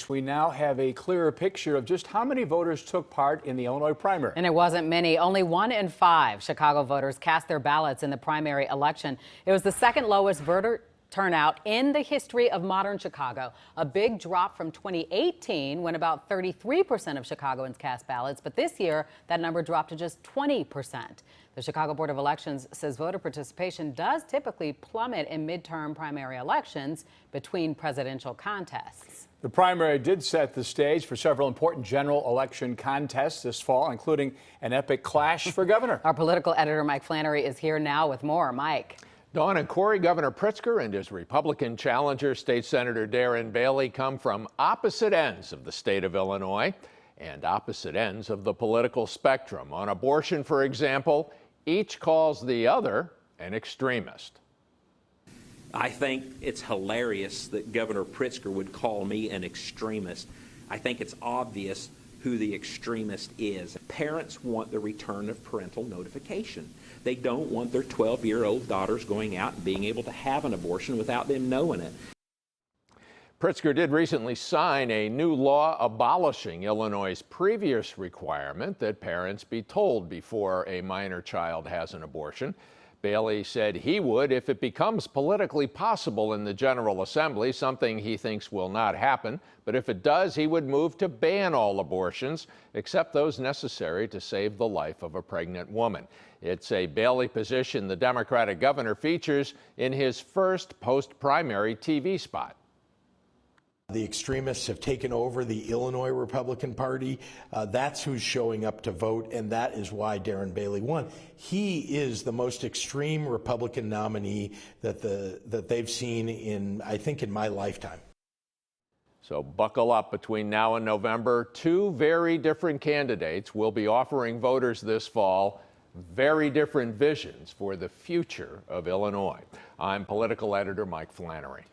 We now have a clearer picture of just how many voters took part in the Illinois primary. And it wasn't many. Only 1 in 5 Chicago voters cast their ballots in the primary election. It was the second lowest voter turnout in the history of modern Chicago. A big drop from 2018 when about 33% of Chicagoans cast ballots. But this year, that number dropped to just 20%. The Chicago Board of Elections says voter participation does typically plummet in midterm primary elections between presidential contests. The primary did set the stage for several important general election contests this fall, including an epic clash for governor. Our political editor, Mike Flannery, is here now with more. Mike. Dawn and Corey, Governor Pritzker and his Republican challenger, State Senator Darren Bailey, come from opposite ends of the state of Illinois and opposite ends of the political spectrum. On abortion, for example, each calls the other an extremist. I think it's hilarious that Governor Pritzker would call me an extremist. I think it's obvious who the extremist is. Parents want the return of parental notification. They don't want their 12-year-old daughters going out and being able to have an abortion without them knowing it. Pritzker did recently sign a new law abolishing Illinois' previous requirement that parents be told before a minor child has an abortion. Bailey said he would if it becomes politically possible in the General Assembly, something he thinks will not happen. But if it does, he would move to ban all abortions, except those necessary to save the life of a pregnant woman. It's a Bailey position the Democratic governor features in his first post-primary TV spot. The extremists have taken over the Illinois Republican Party. That's who's showing up to vote, and that is why Darren Bailey won. He is the most extreme Republican nominee that they've seen in, I think, in my lifetime. So buckle up. Between now and November, two very different candidates will be offering voters this fall very different visions for the future of Illinois. I'm political editor Mike Flannery.